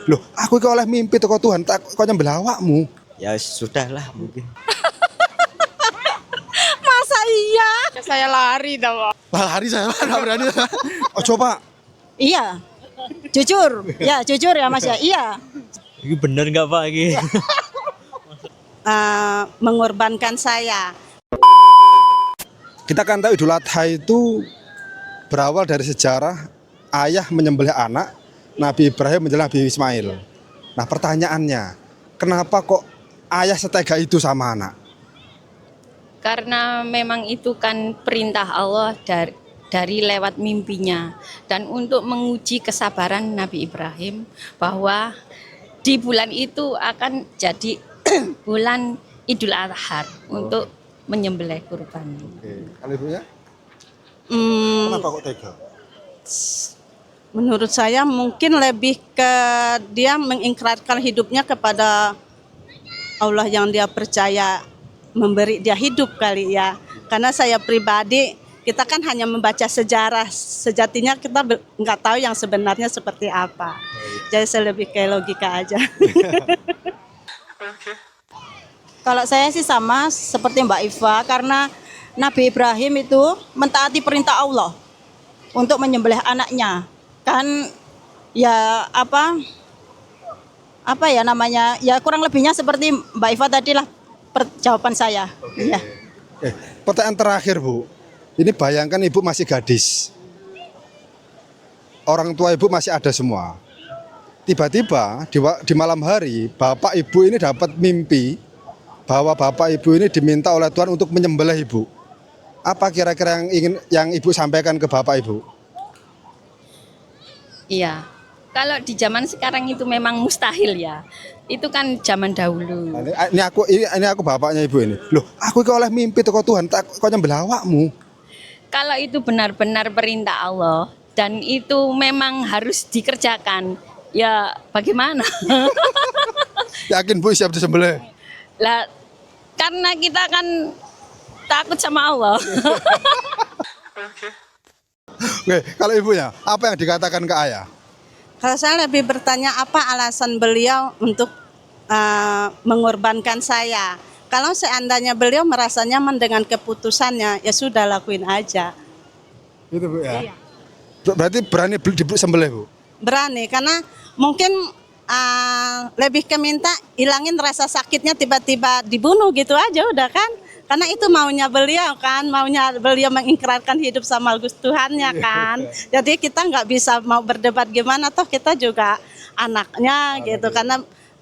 Loh, aku iki oleh mimpi teko Tuhan, tak kok nyembelih awakmu. Ya sudahlah mungkin. Masa iya? Saya lari tau. Lari saya enggak berani. Oh, coba. Iya. Jujur. Ya, jujur ya Mas ya. Iya. Ini bener nggak Pak ini? Mengorbankan saya. Kita kan tahu Idul Adha itu berawal dari sejarah ayah menyembelih anak, Nabi Ibrahim menyembelih Nabi Ismail. Nah, pertanyaannya, kenapa kok ayah setega itu sama anak? Karena memang itu kan perintah Allah dari lewat mimpinya, dan untuk menguji kesabaran Nabi Ibrahim bahwa di bulan itu akan jadi bulan Idul Adha untuk menyembelih kurban. Oke, kalau ibunya? Hmm, Kenapa kok tega? menurut saya mungkin lebih ke dia mengikrarkan hidupnya kepada Allah yang dia percaya memberi dia hidup kali ya. Karena saya pribadi, kita kan hanya membaca sejarah, sejatinya kita nggak tahu yang sebenarnya seperti apa. Jadi saya lebih ke logika aja. Kalau saya sih sama seperti Mbak Iva, karena Nabi Ibrahim itu mentaati perintah Allah untuk menyembelih anaknya. Kan ya apa ya namanya, ya kurang lebihnya seperti Mbak Iva tadi lah jawaban saya. Ya. Pertanyaan terakhir, Bu. Ini bayangkan ibu masih gadis. Orang tua ibu masih ada semua. Tiba-tiba di malam hari, bapak ibu ini dapat mimpi bahwa bapak ibu ini diminta oleh Tuhan untuk menyembelih ibu. Apa kira-kira yang ibu sampaikan ke bapak ibu? Iya. Kalau di zaman sekarang itu memang mustahil ya. Itu kan zaman dahulu. Nah, ini aku bapaknya ibu ini. Loh, aku iki oleh mimpi teko Tuhan, tak kok nyembelih awakmu. Kalau itu benar-benar perintah Allah dan itu memang harus dikerjakan, ya bagaimana? Yakin Bu siap disembelih? Lah, karena kita kan takut sama Allah. Oke, kalau ibunya, apa yang dikatakan ke ayah? Kalau saya lebih bertanya apa alasan beliau untuk mengorbankan saya. Kalau seandainya beliau merasa nyaman dengan keputusannya, ya sudah lakuin aja. Itu Bu ya? Iya. Berarti berani disembelih Bu? Berani, karena mungkin lebih ke minta hilangin rasa sakitnya tiba-tiba dibunuh gitu aja udah kan. Karena itu maunya beliau kan, maunya beliau mengikrarkan hidup sama Tuhannya kan. Jadi kita nggak bisa mau berdebat gimana, toh kita juga anaknya gitu.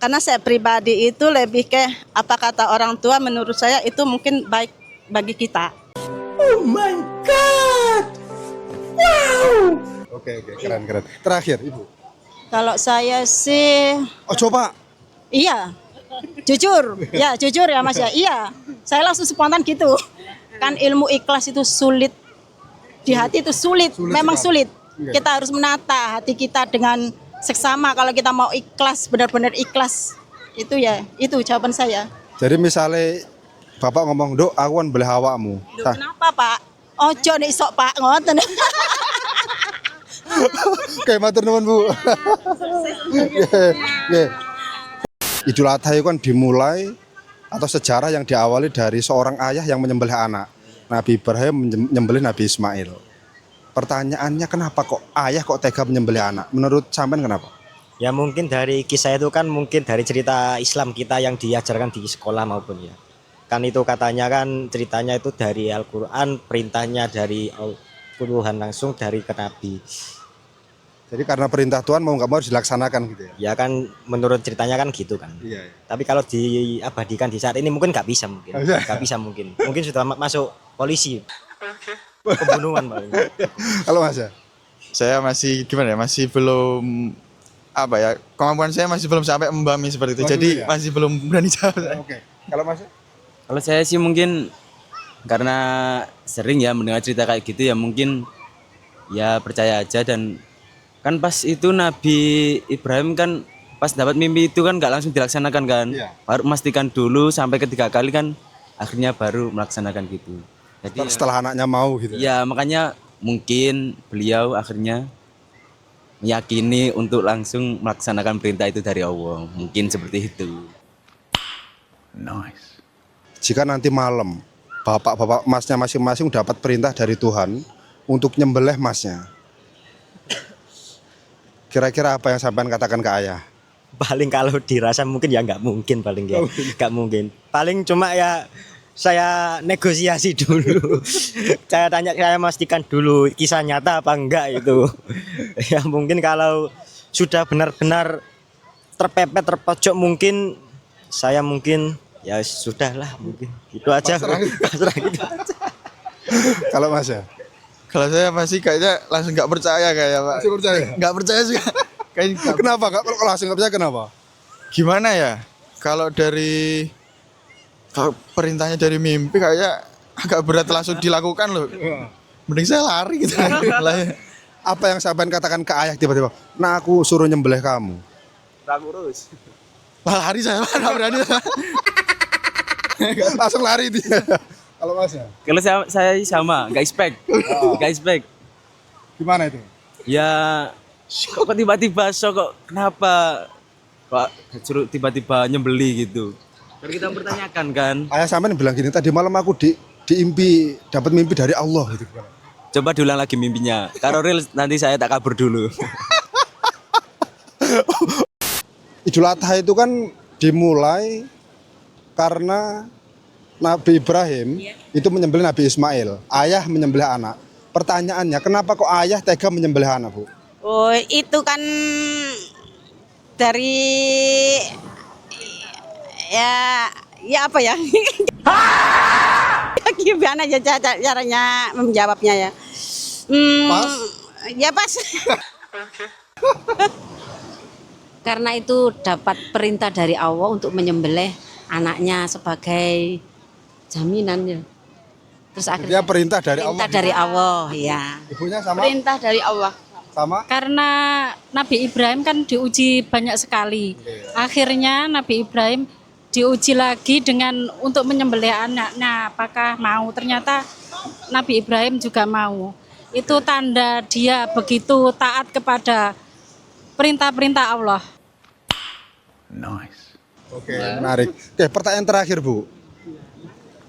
Karena saya pribadi itu lebih ke apa kata orang tua, menurut saya itu mungkin baik bagi kita. Oh my God! Wow! Oke, keren. Terakhir Ibu. Kalau saya sih Oh coba. iya. Jujur. Ya, jujur ya Mas ya. Iya. Saya langsung spontan gitu. Kan ilmu ikhlas itu sulit. Di hati itu sulit. Memang sulit. Kita harus menata hati kita dengan seksama kalau kita mau ikhlas, benar-benar ikhlas. Itu ya, itu jawaban saya. Jadi misalnya Bapak ngomong, "Dok, aku kan belah awakmu." Loh, kenapa Pak? Ojo nek sok Pak, ngoten. Oke, matur nuwun Bu. Oke. Idul Adha itu kan dimulai atau sejarah yang diawali dari seorang ayah yang menyembelih anak. Nabi Ibrahim menyembelih Nabi Ismail. Pertanyaannya kenapa kok ayah kok tega menyembelih anak? Menurut sampean kenapa? Ya mungkin dari kisah itu kan mungkin dari cerita Islam kita yang diajarkan di sekolah maupun ya. Kan itu katanya kan ceritanya itu dari Al-Quran, perintahnya dari Tuhan langsung dari ke Nabi. Jadi karena perintah Tuhan mau nggak mau harus dilaksanakan gitu ya? Ya kan menurut ceritanya kan gitu kan. Iya. Tapi kalau diabadikan di saat ini mungkin nggak bisa mungkin. Nggak bisa mungkin. Mungkin sudah masuk polisi. Pembunuhan paling. Kalau Mas ya? Saya masih gimana ya, masih belum apa ya, kemampuan saya masih belum sampai membami seperti itu. Oh, Jadi ya? masih belum berani jawab. Oke. Kalau Mas? Kalau saya sih mungkin karena sering ya mendengar cerita kayak gitu ya mungkin ya percaya aja. Dan kan pas itu Nabi Ibrahim kan pas dapat mimpi itu kan nggak langsung dilaksanakan kan. Iya. Baru memastikan dulu sampai ketiga kali kan akhirnya baru melaksanakan gitu. Jadi Setelah anaknya mau gitu. ya makanya mungkin beliau akhirnya meyakini untuk langsung melaksanakan perintah itu dari Allah. Mungkin seperti itu. Jika nanti malam bapak-bapak masnya masing-masing dapat perintah dari Tuhan untuk nyembelih masnya, kira-kira apa yang sampean katakan ke ayah? Paling kalau dirasa mungkin ya nggak mungkin, paling ya nggak mungkin. Paling cuma ya saya negosiasi dulu. Saya pastikan dulu kisah nyata apa enggak itu. Ya mungkin kalau sudah benar-benar terpepet terpojok mungkin saya mungkin ya sudahlah, mungkin itu aja. Pasrah gitu aja. Kalau mas ya? Kalau saya masih kayaknya langsung nggak percaya kayak Pak. Masih percaya? Nggak percaya sih. Kenapa? Kalau langsung nggak percaya kenapa? Gimana ya? Kalau perintahnya dari mimpi kayak agak berat langsung dilakukan loh. Mending saya lari gitu. Lah ya. Apa yang sampean katakan ke ayah tiba-tiba? Nah aku suruh nyembelih kamu. Lah lari saya nggak berani. Langsung lari dia. Kalau mas ya? Kalau saya sama, nggak expect. Nggak expect. Gimana itu? Ya kok tiba-tiba kok kenapa kok suruh tiba-tiba nyembeli gitu. Kan kita mempertanyakan kan. Ayah sampean bilang gini, tadi malam aku diimpi, dapat mimpi dari Allah gitu. Coba diulang lagi mimpinya. Kalau real nanti saya tak kabur dulu. Idul Adha itu kan dimulai karena Nabi Ibrahim itu menyembelih Nabi Ismail. Ayah menyembelih anak. Pertanyaannya, kenapa kok ayah tega menyembelih anak, Bu? Oh, itu kan dari ya apa ya? Gimana ya caranya menjawabnya ya? Pas? Ya pas. Karena itu dapat perintah dari Allah untuk menyembelih anaknya sebagai jaminannya. Terus Dia akhirnya perintah dari perintah Allah. dari Allah, ya. Ibunya sama? Perintah dari Allah. Sama? Karena Nabi Ibrahim kan diuji banyak sekali. Akhirnya Nabi Ibrahim diuji lagi dengan untuk menyembelih anaknya. Apakah mau? Ternyata Nabi Ibrahim juga mau. Itu tanda dia begitu taat kepada perintah-perintah Allah. Oke, menarik. Oke, pertanyaan terakhir, Bu.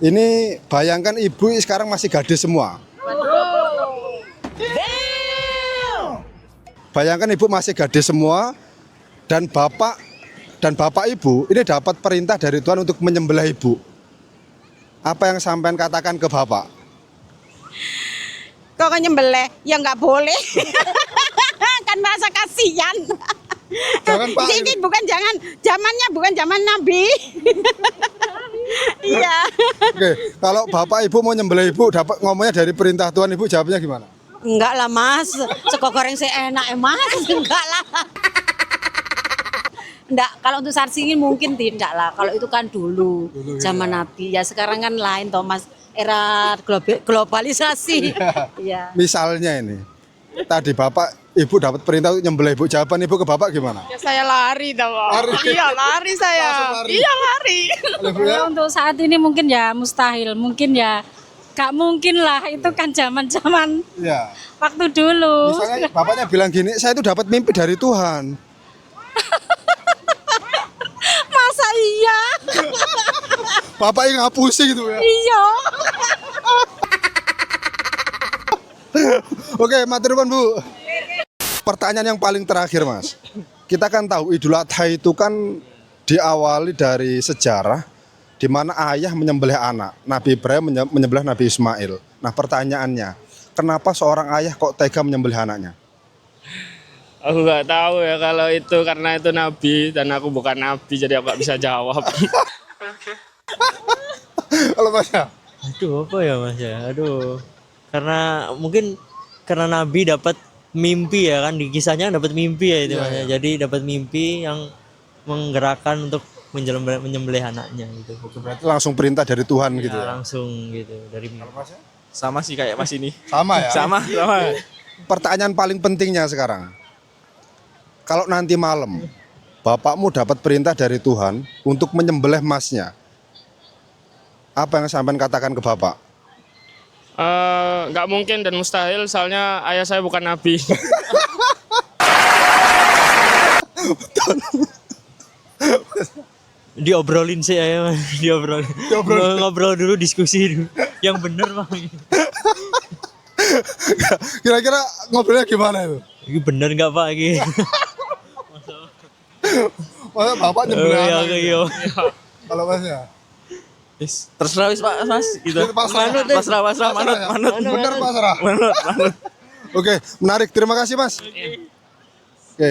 Ini bayangkan ibu sekarang masih gadis semua. Bayangkan ibu masih gadis semua dan bapak ibu ini dapat perintah dari Tuhan untuk menyembelih ibu. Apa yang sampean katakan ke bapak? Kok nyembelih? Ya nggak boleh. Kan merasa kasihan. Jangan, Pak. Ini bukan zamannya bukan zaman Nabi. Iya. Oke, kalau bapak ibu mau nyembelih ibu dapat ngomongnya dari perintah Tuhan, ibu jawabnya gimana? Enggak lah mas, sego goreng saya enak mas, enggak lah. Enggak, kalau untuk saat ini mungkin tidak lah. Kalau itu kan dulu zaman Nabi. Ya sekarang kan lain toh mas, era globalisasi. Iya. Misalnya ini, tadi bapak ibu dapat perintah untuk nyembelih ibu, jawaban ibu ke bapak gimana? Ya saya lari dah, Pak. Lari? Iya, lari saya. Langsung lari? Iya, lari. Kalau ibu ya? Ya, untuk saat ini mungkin ya mustahil, mungkin ya gak mungkin lah, itu kan zaman-zaman Iya. waktu dulu. Misalnya bapaknya bilang gini, saya itu dapat mimpi dari Tuhan. Masa iya? Bapak yang ngapusi gitu ya. Iya. Oke, matur nuwun, Bu. Pertanyaan yang paling terakhir, Mas. Kita kan tahu Idul Adha itu kan diawali dari sejarah di mana ayah menyembelih anak. Nabi Ibrahim menyembelih Nabi Ismail. Nah, pertanyaannya, kenapa seorang ayah kok tega menyembelih anaknya? Aku nggak tahu ya kalau itu karena itu nabi dan aku bukan nabi jadi aku nggak bisa jawab. Kalau Mas ya? Aduh apa ya mas ya, aduh karena mungkin karena Nabi dapat mimpi ya kan, di kisahnya dapat mimpi ya itu mas ya. Jadi dapat mimpi yang menggerakkan untuk menyembelih anaknya gitu. Berarti langsung perintah dari Tuhan gitu Ya, ya? langsung gitu dari mimpi. Sama sih kayak mas ini. Sama ya? Sama. Pertanyaan paling pentingnya sekarang. Kalau nanti malam, bapakmu dapat perintah dari Tuhan untuk menyembelih masnya. Apa yang sampean katakan ke bapak? Nggak mungkin dan mustahil soalnya ayah saya bukan nabi. Diobrolin sih ya, Mas. Diobrolin. Ngobrol dulu, diskusi dulu. Yang bener Bang. Kira-kira ngobrolnya gimana itu? Ini bener nggak Pak ini? Masa bapak nyembelih Oh, anak iya. gitu? Kalau masnya? Terserah wis Pak, Mas. Gitu. Pasrah. Pasrah, manut, ya? manut. Bener pasrah. Manut. Oke, menarik. Terima kasih Mas. Oke.